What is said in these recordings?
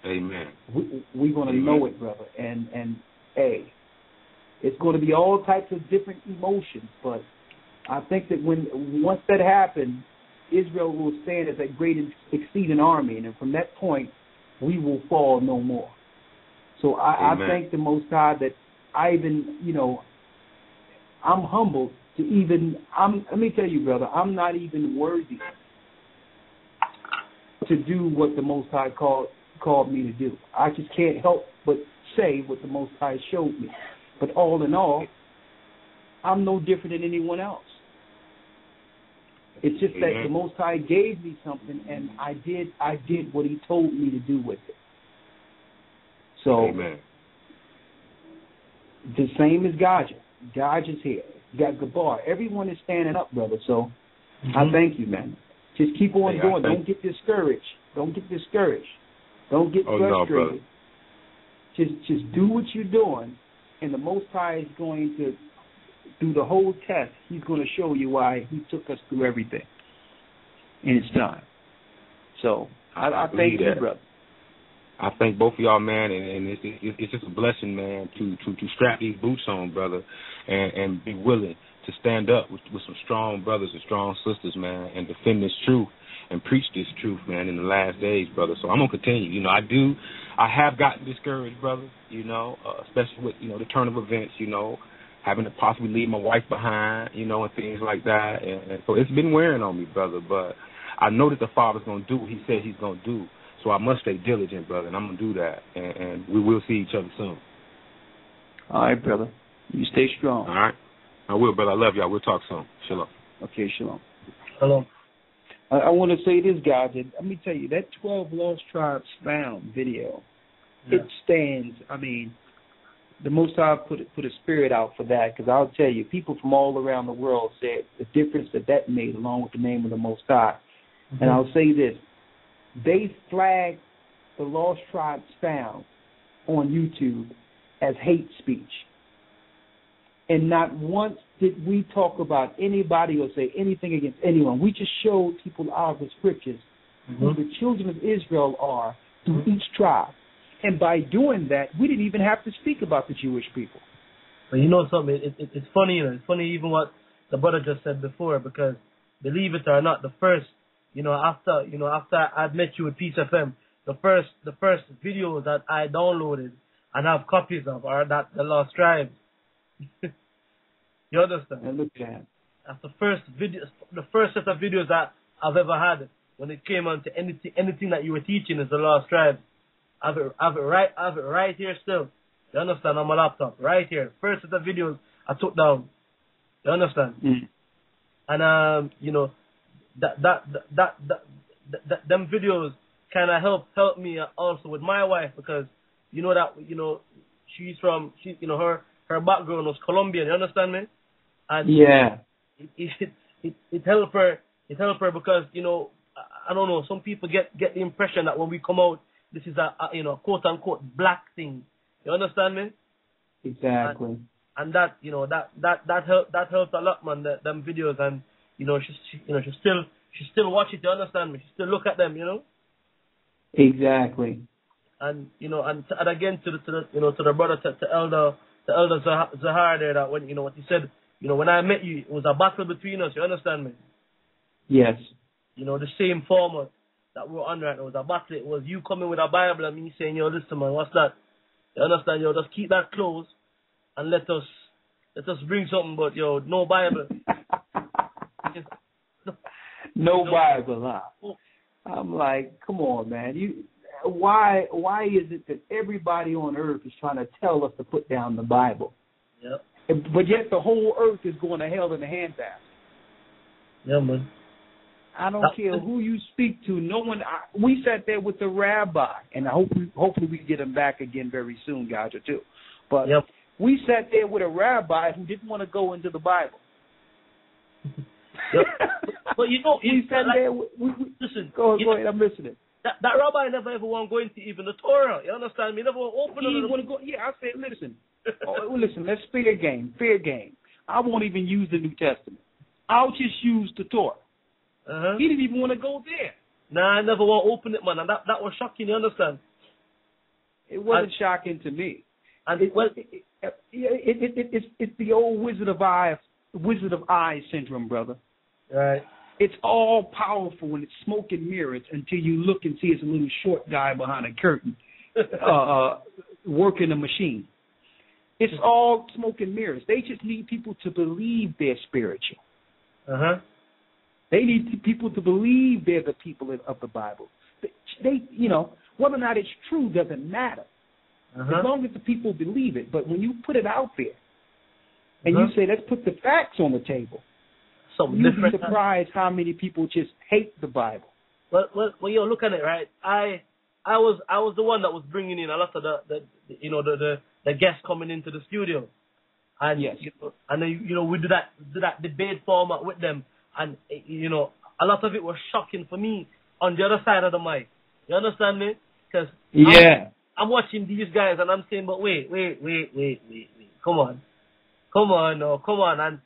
Amen. We're going to know it, brother. And hey, it's going to be all types of different emotions, but I think that once that happens, Israel will stand as a great exceeding army, and from that point, we will fall no more. So I thank the Most High that I even, I'm humbled to even, let me tell you, brother, I'm not even worthy to do what the Most High called me to do. I just can't help but say what the Most High showed me. But all in all, I'm no different than anyone else. It's just that the Most High gave me something, and I did what He told me to do with it. So, the same as Gocc. Gocc is here. You got Gocc. Everyone is standing up, brother. So, I thank you, man. Just keep on going. Don't get discouraged. Don't get frustrated. No, just do what you're doing, and the Most High is going to, through the whole test, He's going to show you why He took us through everything in His time. So I thank you, brother. I thank both of y'all, man, and it's just a blessing, man, to strap these boots on, brother, and be willing to stand up with some strong brothers and strong sisters, man, and defend this truth and preach this truth, man, in the last days, brother. So I'm going to continue. I have gotten discouraged, brother, especially with, the turn of events, having to possibly leave my wife behind, and things like that. And so it's been wearing on me, brother, but I know that the Father's going to do what He said He's going to do. So I must stay diligent, brother, and I'm going to do that. And we will see each other soon. All right, brother. You stay strong. All right. I will, brother. I love y'all. We'll talk soon. Shalom. Okay, shalom. Shalom. I want to say this, guys. Let me tell you, that 12 Lost Tribes Found video, it stands. I mean, the Most High put a spirit out for that, because I'll tell you, people from all around the world said the difference that made, along with the name of the Most High. And I'll say this. They flagged the Lost Tribes Found on YouTube as hate speech. And not once did we talk about anybody or say anything against anyone. We just showed people out of the scriptures who the children of Israel are through each tribe. And by doing that, we didn't even have to speak about the Jewish people. But you know something? It's funny, It's funny even what the brother just said before, because believe it or not, the first, after I met you with Peace FM, the first videos that I downloaded and have copies of are that the Lost Tribes. You understand? And look at that. That's the first set of videos that I've ever had when it came on to anything that you were teaching is the Lost Tribes. I have it right here still. You understand? On my laptop, right here. First set of videos I took down. You understand? And them videos kind of help me also with my wife, because she's her background was Colombian. You understand me? And it helped her. It helped her because I don't know. Some people get the impression that when we come out, this is a quote unquote black thing. You understand me? Exactly. And that that helped a lot, man. Them videos, and she still watch it. You understand me? She still look at them. Exactly. And and again to the brother, to Elder Zahar there, that when what he said, when I met you, it was a battle between us. You understand me? Yes. The same format that we're on right now. It was a battle. It was you coming with a Bible and me saying, listen, man, what's that? You understand? Just keep that close and let us bring something, but no Bible. No Bible, huh? I'm like, come on, man. Why is it that everybody on earth is trying to tell us to put down the Bible? Yep. But yet the whole earth is going to hell in a handbasket. Yeah, man. I don't care who you speak to. No one. We sat there with the rabbi, and hopefully we get him back again very soon, guys, or two. But we sat there with a rabbi who didn't want to go into the Bible. But we sat there. Listen, go ahead. I'm listening. That rabbi never ever want to go into even the Torah. You understand me? Never want to open it. He didn't want to go. Yeah, I said, listen. Listen, let's fair game. I won't even use the New Testament. I'll just use the Torah. He didn't even want to go there. Nah, I never want to open it, man. And that was shocking, you understand? It wasn't shocking to me. And It's the old Wizard of Oz syndrome, brother. right. It's all powerful when it's smoke and mirrors until you look and see it's a little short guy behind a curtain working a machine. It's all smoke and mirrors. They just need people to believe they're spiritual. They need people to believe they're the people of the Bible. They, whether or not it's true doesn't matter. As long as the people believe it. But when you put it out there and you say, let's put the facts on the table, you'd be surprised how many people just hate the Bible. Well, you're looking at it, right? I was the one that was bringing in a lot of the guests coming into the studio, and yes. And then we do that debate format with them, and a lot of it was shocking for me on the other side of the mic. You understand me? Because I'm watching these guys and I'm saying, but wait, come on, and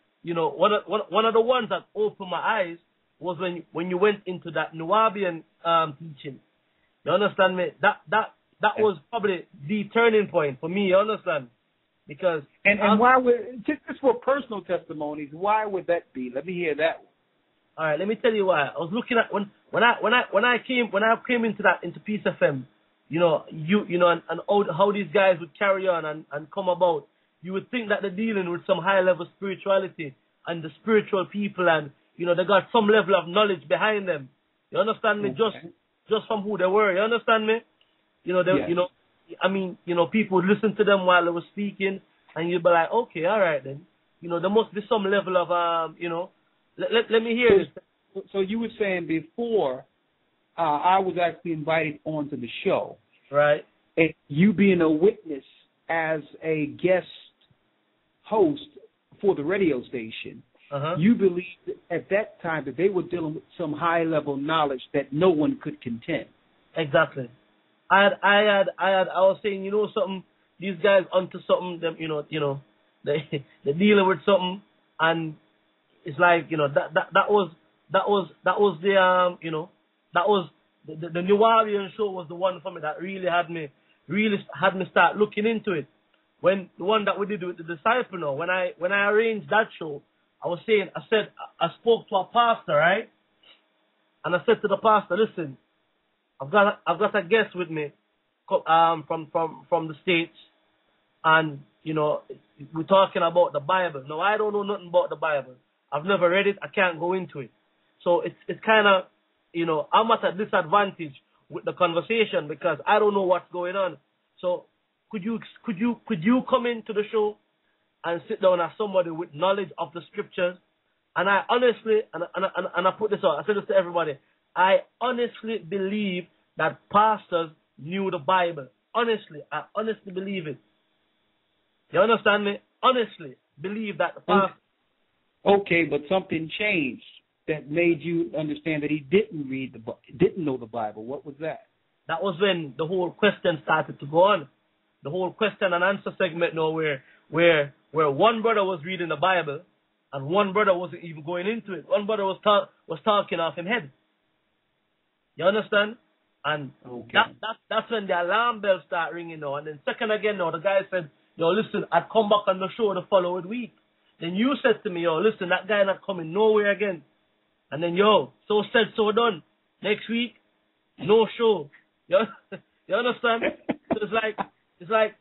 one of the ones that opened my eyes was when you went into that Nubian teaching. You understand me? That was probably the turning point for me. You understand? Because and why would just for personal testimonies? Why would that be? Let me hear that one. All right, let me tell you why. I was looking at when I came into Peace FM. And how these guys would carry on and come about. You would think that they're dealing with some high level spirituality and the spiritual people, and they got some level of knowledge behind them. You understand me? Okay. Just from who they were. You understand me? People would listen to them while they were speaking, and you'd be like, okay, all right then. There must be some level of let me hear this. So you were saying before I was actually invited onto the show, right? And you being a witness as a guest host for the radio station, you believed at that time that they were dealing with some high level knowledge that no one could contend. Exactly. I was saying, something. These guys onto something. Them, they're dealing with something, and it's like that was the New Orleans show was the one for me that really had me start looking into it. When the one that we did with the Disciple, now, when I arranged that show, I spoke to a pastor, right? And I said to the pastor, listen, I've got a guest with me, from the States, and we're talking about the Bible. Now I don't know nothing about the Bible. I've never read it. I can't go into it. So it's kind of, I'm at a disadvantage with the conversation because I don't know what's going on. So could you come into the show and sit down as somebody with knowledge of the scriptures? And I honestly, and I put this out, I said this to everybody, I honestly believe that pastors knew the Bible. Honestly, I honestly believe it. You understand me? Honestly believe that the pastor. Okay, but something changed that made you understand that he didn't know the Bible. What was that? That was when the whole question started to go on. The whole question and answer segment now where one brother was reading the Bible and one brother wasn't even going into it. One brother was talking off his head. You understand? And that's when the alarm bells start ringing now. And then second again now, the guy said, listen, I'd come back on the show the following week. Then you said to me, listen, that guy not coming nowhere again. And then, so said, so done. Next week, no show. You understand? So it's like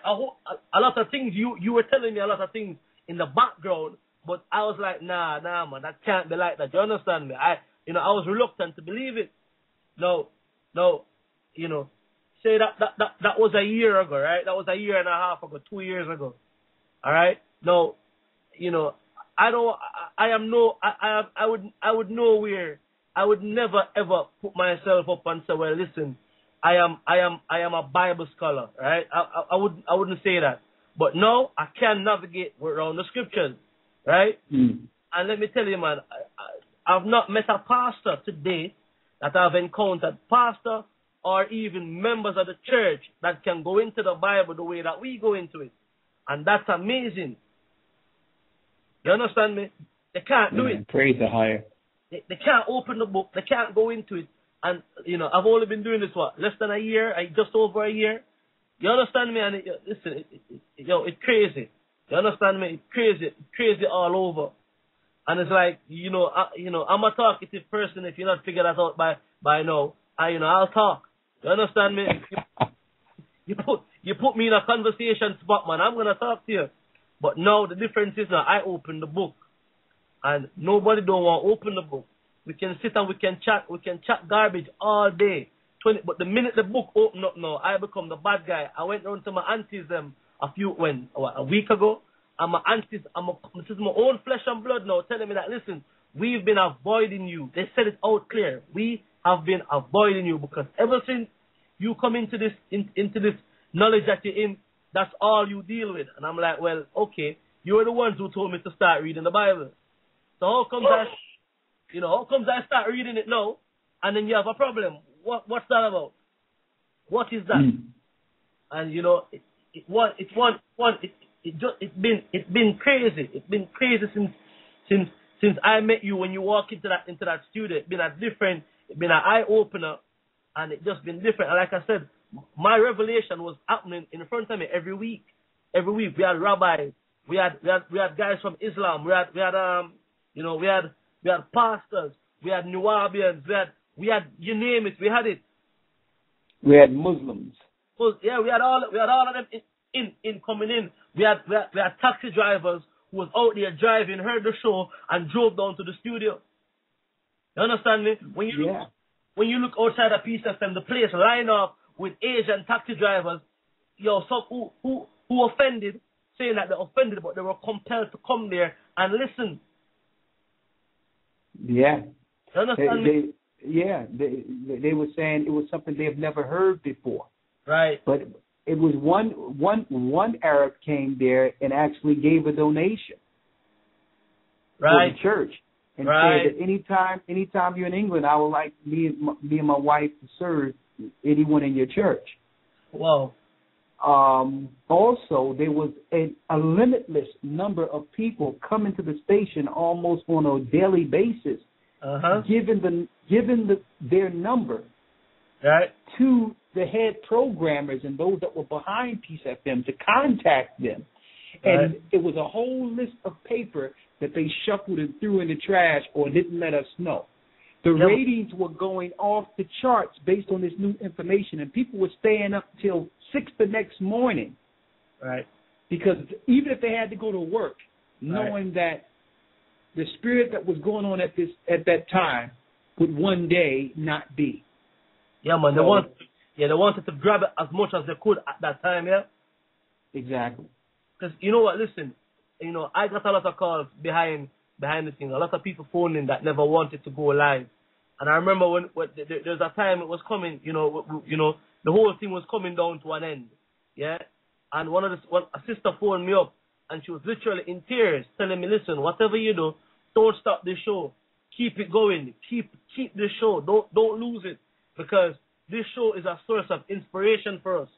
a lot of things. You were telling me a lot of things in the background, but I was like, nah, man, that can't be like that. You understand me? I was reluctant to believe it. No, say that was a year ago, right? That was a year and a half ago, 2 years ago. All right? No, I would never ever put myself up and say, well, listen, I am a Bible scholar, right? I wouldn't say that. But now I can navigate around the scriptures, right? Mm. And let me tell you, man, I've not met a pastor to date that I've encountered, pastor or even members of the church that can go into the Bible the way that we go into it. And that's amazing. You understand me? They can't do it. Praise the higher. They can't open the book. They can't go into it. And, I've only been doing this, less than a year, just over a year. You understand me? And listen, it's crazy. You understand me? It's crazy all over. And it's like, I'm a talkative person. If you're not figured that out by now, I'll talk. You understand me? You put me in a conversation spot, man. I'm gonna talk to you. But now the difference is now I open the book, and nobody don't want to open the book. We can sit and we can chat garbage all day. But the minute the book open up now, I become the bad guy. I went round to my aunties a week ago, and my aunties, this is my own flesh and blood now, telling me that, listen, we've been avoiding you. They said it out clear. We have been avoiding you because ever since you come into this knowledge that you're in, that's all you deal with. And I'm like, well, okay, you're the ones who told me to start reading the Bible. So how comes I start reading it now, and then you have a problem? What's that about? What is that? And it's been crazy. It's been crazy since I met you. When you walk into that studio, it's been an eye opener, and it just been different. And like I said, my revelation was happening in front of me every week. Every week we had rabbis, we had guys from Islam, we had pastors, we had Nuwabians, we had you name it, we had it. We had Muslims. Yeah, we had all of them in coming in. We had taxi drivers who was out there driving, heard the show, and drove down to the studio. You understand me? When you look outside the PSFM, the place line up with Asian taxi drivers, some who offended, saying that they're offended, but they were compelled to come there and listen. Yeah. You understand me? They were saying it was something they've never heard before. Right. But it was one Arab came there and actually gave a donation for the church. And said that anytime you're in England, I would like me and my wife to serve anyone in your church. Wow. Also, there was a limitless number of people coming to the station almost on a daily basis, giving their number to the head programmers and those that were behind Peace FM to contact them. And it was a whole list of paper that they shuffled and threw in the trash or didn't let us know. The ratings were going off the charts based on this new information, and people were staying up till 6 the next morning. Right. Because even if they had to go to work, knowing that the spirit that was going on at that time would one day not be. Yeah, man. They wanted to grab it as much as they could at that time, yeah? Exactly. Because you know what, listen, I got a lot of calls behind the scenes. A lot of people phoning that never wanted to go live. And I remember when there's a time it was coming, the whole thing was coming down to an end. Yeah? And a sister phoned me up, and she was literally in tears telling me, listen, whatever you do, don't stop this show. Keep it going. Keep this show. Don't lose it. Because this show is a source of inspiration for us.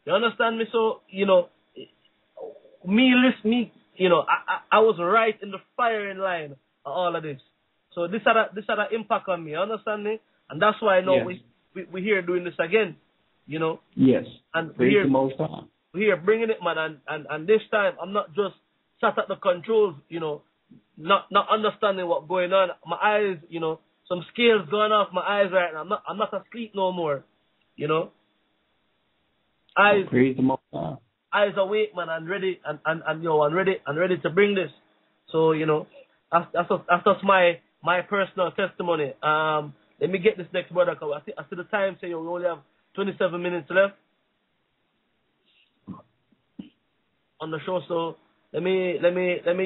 You understand me? So, I was right in the firing line of all of this. So this had an impact on me. You understand me? And that's why I know we're here doing this again. Yes. And we're here bringing it, man. And this time I'm not just sat at the controls, not understanding what's going on. My eyes, some scales going off my eyes right now. I'm not asleep no more. Eyes. Praise the Most High. Eyes awake, man, and ready, and I'm ready to bring this. So that's just my personal testimony. Let me get this next brother. Cause I see the time say we only have 27 minutes left on the show. So let me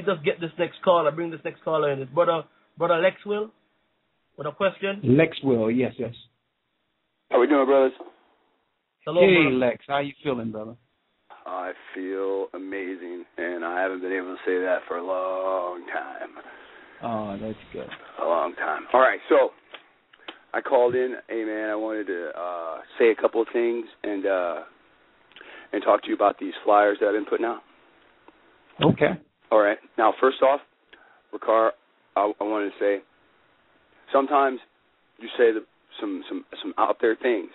just get this next caller. Bring this next caller in. It's brother Lex Will with a question. Lex Will, yes. How we doing, brothers? Hello, hey, brother. Lex, how you feeling, brother? I feel amazing, and I haven't been able to say that for a long time. Oh, that's good. A long time. All right, so I called in. Hey, man, I wanted to say a couple of things and talk to you about these flyers that I've been putting out. Okay. All right. Now, first off, Ricard, I wanted to say, sometimes you say some out there things.